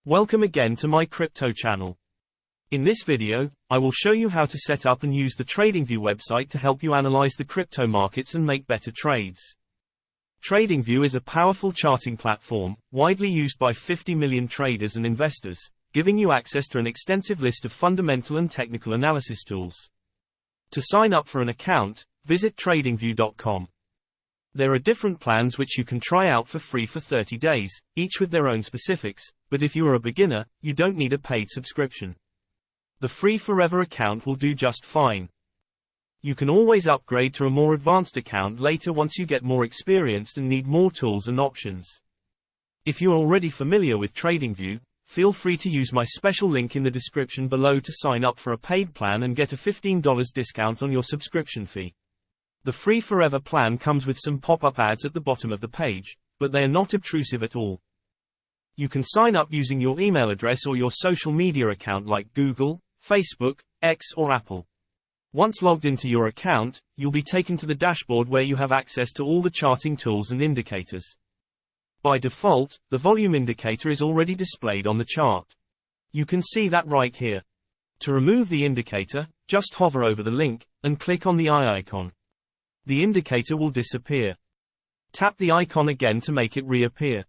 Welcome again to my crypto channel. In this video, I will show you how to set up and use the TradingView website to help you analyze the crypto markets and make better trades. TradingView is a powerful charting platform, widely used by 50 million traders and investors, giving you access to an extensive list of fundamental and technical analysis tools. To sign up for an account, visit tradingview.com. There are different plans which you can try out for free for 30 days, each with their own specifics, but if you are a beginner, you don't need a paid subscription. The free forever account will do just fine. You can always upgrade to a more advanced account later once you get more experienced and need more tools and options. If you are already familiar with TradingView, feel free to use my special link in the description below to sign up for a paid plan and get a $15 discount on your subscription fee. The free forever plan comes with some pop-up ads at the bottom of the page, but they are not obtrusive at all. You can sign up using your email address or your social media account like Google, Facebook, X or Apple. Once logged into your account, you'll be taken to the dashboard where you have access to all the charting tools and indicators. By default, the volume indicator is already displayed on the chart. You can see that right here. To remove the indicator, just hover over the link, and click on the eye icon. The indicator will disappear. Tap the icon again to make it reappear.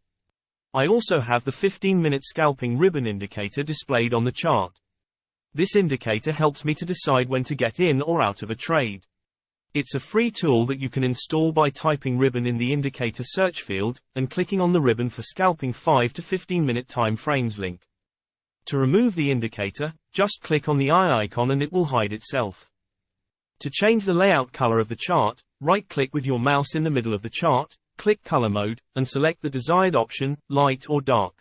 I also have the 15-minute scalping ribbon indicator displayed on the chart. This indicator helps me to decide when to get in or out of a trade. It's a free tool that you can install by typing ribbon in the indicator search field, and clicking on the ribbon for scalping 5 to 15-minute time frames link. To remove the indicator, just click on the eye icon and it will hide itself. To change the layout color of the chart, right-click with your mouse in the middle of the chart, click Color Mode, and select the desired option, light or dark.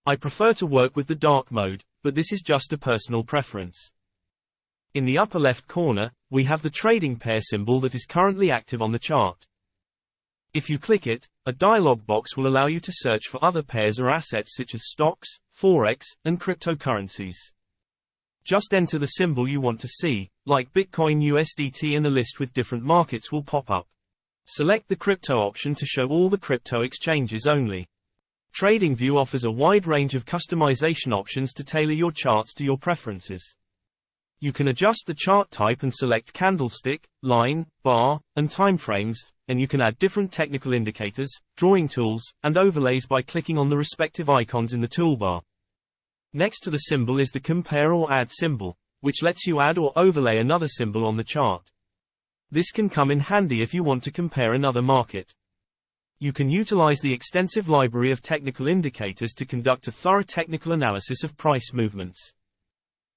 I prefer to work with the dark mode, but this is just a personal preference. In the upper left corner, we have the trading pair symbol that is currently active on the chart. If you click it, a dialog box will allow you to search for other pairs or assets such as stocks, forex, and cryptocurrencies. Just enter the symbol you want to see, like Bitcoin USDT, and a list with different markets will pop up. Select the crypto option to show all the crypto exchanges only. TradingView offers a wide range of customization options to tailor your charts to your preferences. You can adjust the chart type and select candlestick, line, bar, and timeframes, and you can add different technical indicators, drawing tools, and overlays by clicking on the respective icons in the toolbar. Next to the symbol is the compare or add symbol, which lets you add or overlay another symbol on the chart. This can come in handy if you want to compare another market. You can utilize the extensive library of technical indicators to conduct a thorough technical analysis of price movements.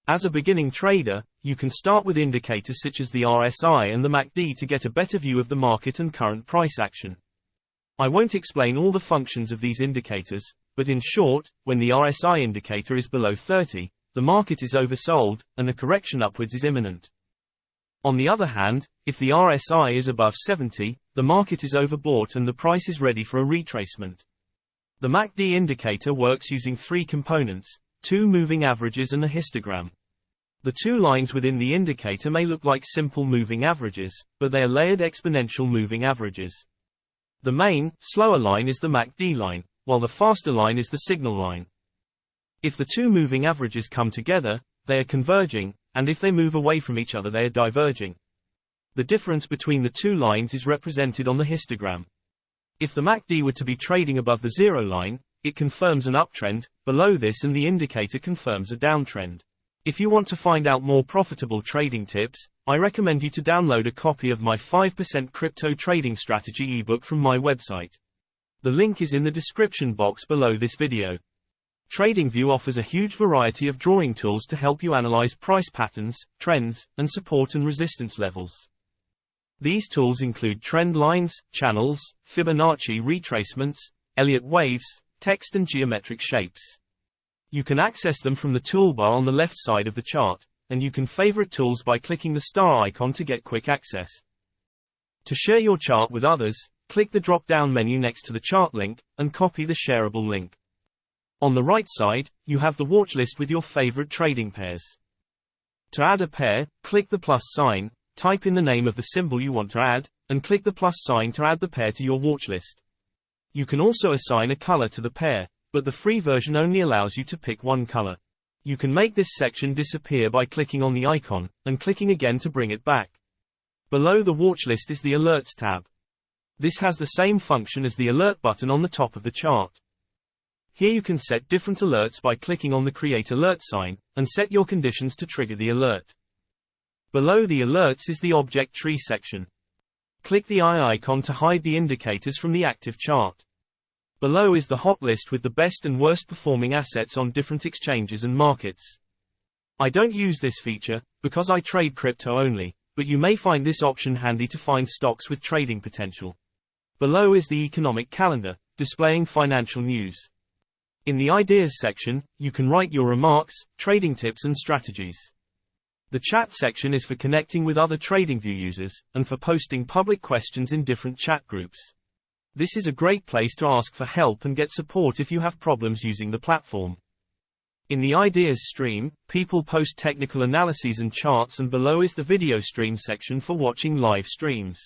As a beginning trader, you can start with indicators such as the RSI and the MACD to get a better view of the market and current price action. I won't explain all the functions of these indicators, but in short, when the RSI indicator is below 30, the market is oversold, and a correction upwards is imminent. On the other hand, if the RSI is above 70, the market is overbought and the price is ready for a retracement. The MACD indicator works using three components: two moving averages and a histogram. The two lines within the indicator may look like simple moving averages, but they are layered exponential moving averages. The main, slower line is the MACD line, while the faster line is the signal line. If the two moving averages come together, they are converging, and if they move away from each other, they are diverging. The difference between the two lines is represented on the histogram. If the MACD were to be trading above the zero line, it confirms an uptrend, below this and the indicator confirms a downtrend. If you want to find out more profitable trading tips, I recommend you to download a copy of my 5% crypto trading strategy ebook from my website. The link is in the description box below this video. TradingView offers a huge variety of drawing tools to help you analyze price patterns, trends, and support and resistance levels. These tools include trend lines, channels, Fibonacci retracements, Elliott waves, text and geometric shapes. You can access them from the toolbar on the left side of the chart, and you can favorite tools by clicking the star icon to get quick access. To share your chart with others, click the drop-down menu next to the chart link, and copy the shareable link. On the right side, you have the watchlist with your favorite trading pairs. To add a pair, click the plus sign, type in the name of the symbol you want to add, and click the plus sign to add the pair to your watchlist. You can also assign a color to the pair, but the free version only allows you to pick one color. You can make this section disappear by clicking on the icon, and clicking again to bring it back. Below the watchlist is the Alerts tab. This has the same function as the Alert button on the top of the chart. Here you can set different alerts by clicking on the Create Alert sign, and set your conditions to trigger the alert. Below the alerts is the Object Tree section. Click the eye icon to hide the indicators from the active chart. Below is the hot list with the best and worst performing assets on different exchanges and markets. I don't use this feature, because I trade crypto only, but you may find this option handy to find stocks with trading potential. Below is the Economic Calendar, displaying financial news. In the Ideas section, you can write your remarks, trading tips and strategies. The Chat section is for connecting with other TradingView users, and for posting public questions in different chat groups. This is a great place to ask for help and get support if you have problems using the platform. In the Ideas stream, people post technical analyses and charts, and below is the Video stream section for watching live streams.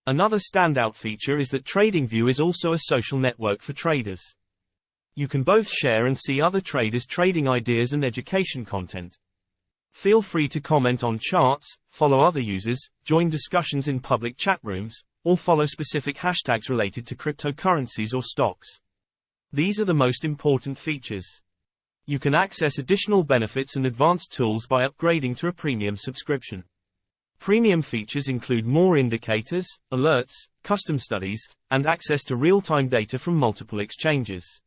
Another standout feature is that TradingView is also a social network for traders. You can both share and see other traders' trading ideas and education content. Feel free to comment on charts, follow other users, join discussions in public chat rooms, or follow specific hashtags related to cryptocurrencies or stocks. These are the most important features. You can access additional benefits and advanced tools by upgrading to a premium subscription. Premium features include more indicators, alerts, custom studies, and access to real-time data from multiple exchanges.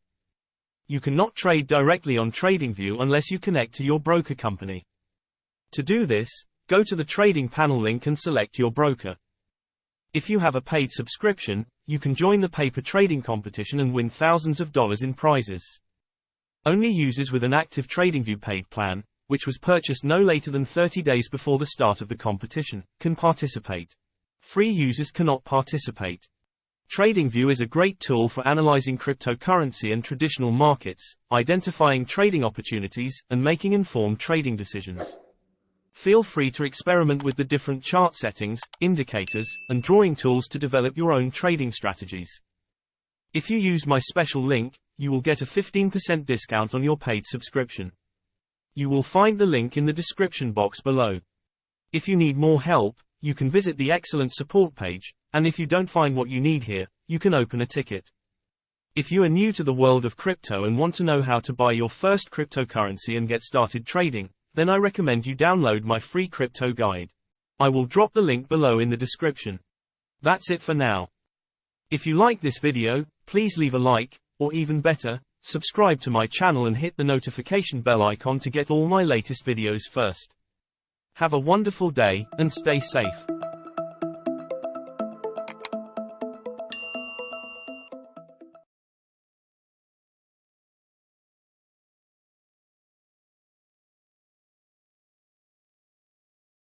You cannot trade directly on TradingView unless you connect to your broker company. To do this, go to the trading panel link and select your broker. If you have a paid subscription, you can join the paper trading competition and win thousands of dollars in prizes. Only users with an active TradingView paid plan, which was purchased no later than 30 days before the start of the competition, can participate. Free users cannot participate. TradingView is a great tool for analyzing cryptocurrency and traditional markets, identifying trading opportunities, and making informed trading decisions. Feel free to experiment with the different chart settings, indicators, and drawing tools to develop your own trading strategies. If you use my special link, you will get a 15% discount on your paid subscription. You will find the link in the description box below. If you need more help, you can visit the excellent support page, and if you don't find what you need here, you can open a ticket. If you are new to the world of crypto and want to know how to buy your first cryptocurrency and get started trading, then I recommend you download my free crypto guide. I will drop the link below in the description. That's it for now. If you like this video, please leave a like, or even better, subscribe to my channel and hit the notification bell icon to get all my latest videos first. Have a wonderful day, and stay safe.